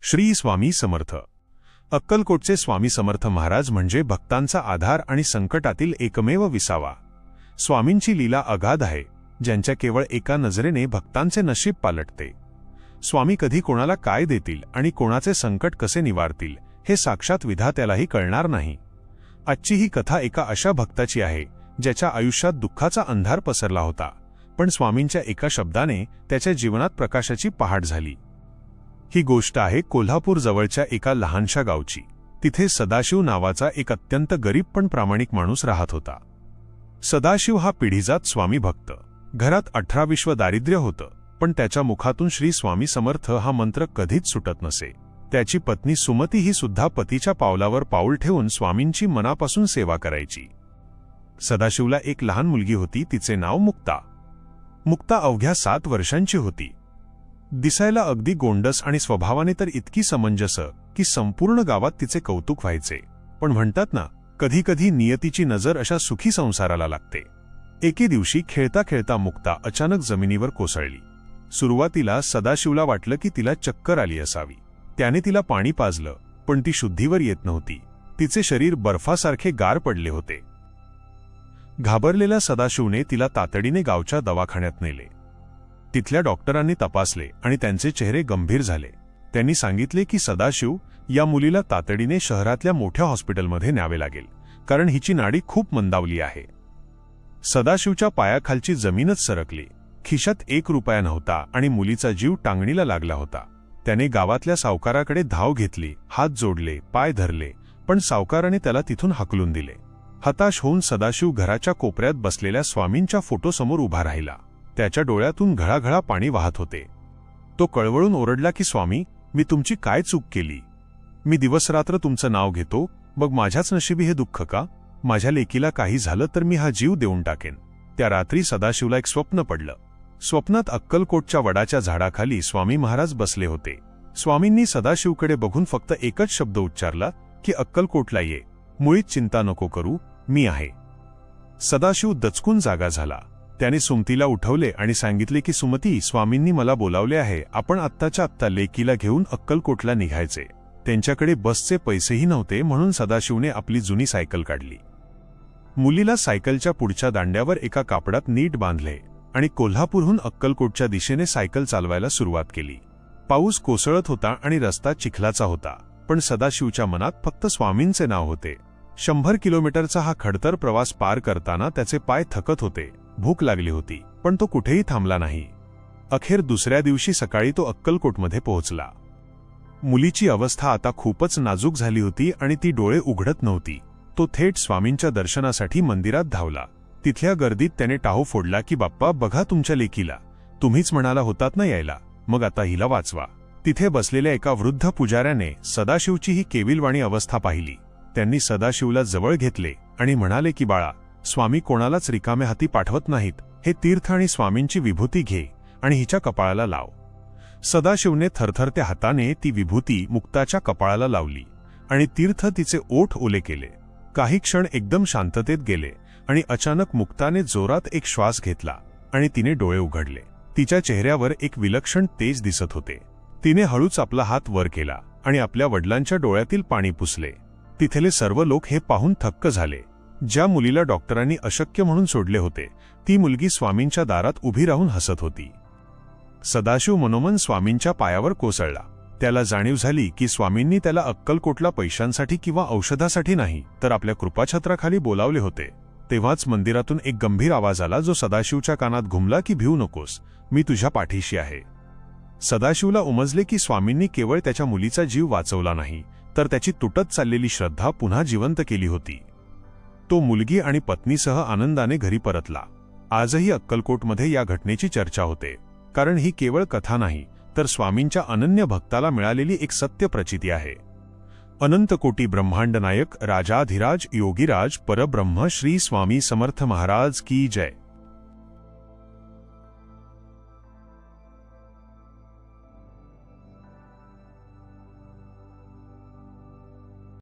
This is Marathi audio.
श्री स्वामी समर्थ. अक्कलकोटचे स्वामी समर्थ महाराज म्हणजे भक्तांचा आधार आणि संकटातील एकमेव विसावा. स्वामींची लीला अगाध आहे, ज्यांच्या केवळ एका नजरेने भक्तांचे नशीब पालटते. स्वामी कधी कोणाला काय देतील आणि कोणाचे संकट कसे निवारतील हे साक्षात विधात्यालाही कळणार नाही. आजची ही कथा एका अशा भक्ताची आहे ज्याच्या आयुष्यात दुःखाचा अंधार पसरला होता, पण स्वामींच्या एका शब्दाने त्याच्या जीवनात प्रकाशाची पहाट झाली. ही गोष्ट आहे कोल्हापूर जवळच्या एका लहानशा गावची. तिथे सदाशिव नावाचा एक अत्यंत गरीब पण प्रामाणिक माणूस राहत होता. सदाशिव हा पिढीजात स्वामी भक्त. घरात 18-20 दारिद्र्य होतं, पण त्याच्या मुखातून श्री स्वामी समर्थ हा मंत्र कधीच सुटत नसे. त्याची पत्नी सुमती ही सुद्धा पतीच्या पावलावर पाऊल ठेवून स्वामींची मनापासून सेवा करायची. सदाशिवला एक लहान मुलगी होती, तिचे नाव मुक्ता. मुक्ता अवघ्या 7 वर्षांची होती. दिसायला अगदी गोंडस आणि स्वभावाने तर इतकी समंजस की संपूर्ण गावात तिचे कौतुक व्हायचे. पण म्हणतात ना, कधी कधी नियतीची नजर अशा सुखी संसाराला लागते. एके दिवशी खेळता खेळता मुक्ता अचानक जमिनीवर कोसळली. सुरुवातीला सदाशिवला वाटलं की तिला चक्कर आली असावी. त्याने तिला पाणी पाजलं, पण ती शुद्धीवर येत नव्हती. तिचे शरीर बर्फासारखे गार पडले होते. घाबरलेल्या सदाशिवने तिला तातडीने गावच्या दवाखान्यात नेले. तिथल्या डॉक्टरांनी तपासले आणि त्यांचे चेहरे गंभीर झाले. त्यांनी सांगितले की सदाशिव, या मुलीला तातडीने शहरातल्या मोठ्या हॉस्पिटलमध्ये न्यावे लागेल, कारण हिची नाडी खूप मंदावली आहे. सदाशिवच्या पायाखालची जमीनच सरकली. खिशात 1 रुपया नव्हता आणि मुलीचा जीव टांगणीला लागला होता. त्याने गावातल्या सावकाराकडे धाव घेतली, हात जोडले, पाय धरले, पण सावकाराने त्याला तिथून हाकलून दिले. हताश होऊन सदाशिव घराच्या कोपऱ्यात बसलेल्या स्वामींच्या फोटोसमोर उभा राहिला. त्याच्या डोळ्यातून घळाघळा पाणी वाहत होते. तो कळवळून ओरडला की स्वामी, मी तुमची काय चूक केली? मी दिवसरात्र तुमचं नाव घेतो, मग माझ्याच नशिबी हे दुःख का? माझ्या लेकीला काही झालं तर मी हा जीव देऊन टाकेन. त्या रात्री सदाशिवला एक स्वप्न पडलं. स्वप्नात अक्कलकोटच्या वडाच्या झाडाखाली स्वामी महाराज बसले होते. स्वामींनी सदाशिवकडे बघून फक्त एकच शब्द उच्चारला की अक्कलकोटला ये, मुळीच चिंता नको करू, मी आहे. सदाशिव दचकून जागा झाला. त्याने सुमतीला उठवले आणि सांगितले की सुमती, स्वामींनी मला बोलावले आहे. आपण आत्ताच्या आत्ता लेकीला घेऊन अक्कलकोटला निघायचे. त्यांच्याकडे बसचे पैसेही नव्हते, म्हणून सदाशिवने आपली जुनी सायकल काढली. मुलीला सायकलच्या पुढच्या दांड्यावर एका कापडात नीट बांधले आणि कोल्हापूरहून अक्कलकोटच्या दिशेने सायकल चालवायला सुरुवात केली. पाऊस कोसळत होता आणि रस्ता चिखलाचा होता, पण सदाशिवच्या मनात फक्त स्वामींचे नाव होते. 100 किलोमीटरचा हा खडतर प्रवास पार करताना त्याचे पाय थकत होते, भूक लागली होती, पण तो कुठेही थांबला नाही. अखेर दुसऱ्या दिवशी सकाळी तो अक्कलकोटमध्ये पोहोचला. मुलीची अवस्था आता खूपच नाजूक झाली होती आणि ती डोळे उघडत नव्हती. तो थेट स्वामींच्या दर्शनासाठी मंदिरात धावला. तिथल्या गर्दीत त्याने टाहो फोडला की बाप्पा, बघा तुमच्या लेकीला, तुम्हीच म्हणाला होतात ना यायला, मग आता हिला वाचवा. तिथे बसलेल्या एका वृद्ध पुजाऱ्याने सदाशिवची ही केविलवाणी अवस्था पाहिली. त्यांनी सदाशिवला जवळ घेतले आणि म्हणाले की बाळा, स्वामी कोणालाच रिकाम्या हाती पाठवत नाहीत. हे तीर्थ आणि स्वामींची विभूती घे आणि हिच्या कपाळाला लाव. सदाशिवने थरथरत्या हाताने ती विभूती मुक्ताच्या कपाळाला लावली आणि तीर्थ तिचे ओठ ओले केले. काही क्षण एकदम शांततेत गेले आणि अचानक मुक्ताने जोरात एक श्वास घेतला आणि तिने डोळे उघडले. तिच्या चेहऱ्यावर एक विलक्षण तेज दिसत होते. तिने हळूच आपला हात वर केला आणि आपल्या वडिलांच्या डोळ्यातील पाणी पुसले. तिथले सर्व लोक हे पाहून थक्क झाले. ज्या मुलीला डॉक्टरांनी अशक्य म्हणून सोडले होते, ती मुलगी स्वामींच्या दारात उभी राहून हसत होती. सदाशिव मनोमन स्वामींच्या पायावर कोसळला. त्याला जाणीव झाली की स्वामींनी त्याला अक्कलकोटला पैशांसाठी किंवा औषधासाठी नाही, तर आपल्या कृपाछत्राखाली बोलावले होते. तेव्हाच मंदिरातून एक गंभीर आवाज आला, जो सदाशिवच्या कानात घुमला की भिवू नकोस, मी तुझ्या पाठीशी आहे. सदाशिवला उमजले की स्वामींनी केवळ त्याच्या मुलीचा जीव वाचवला नाही, तर त्याची तुटत चाललेली श्रद्धा पुन्हा जिवंत केली होती. तो मुलगी आणि पत्नीसह आनंदाने घरी परतला. आजही अक्कलकोटमध्ये या घटनेची चर्चा होते, कारण ही केवळ कथा नाही, तर स्वामींच्या अनन्य भक्ताला मिळालेली एक सत्य प्रचिती आहे. अनंत कोटी ब्रह्मांड नायक राजाधिराज योगीराज परब्रह्म श्री स्वामी समर्थ महाराज की जय.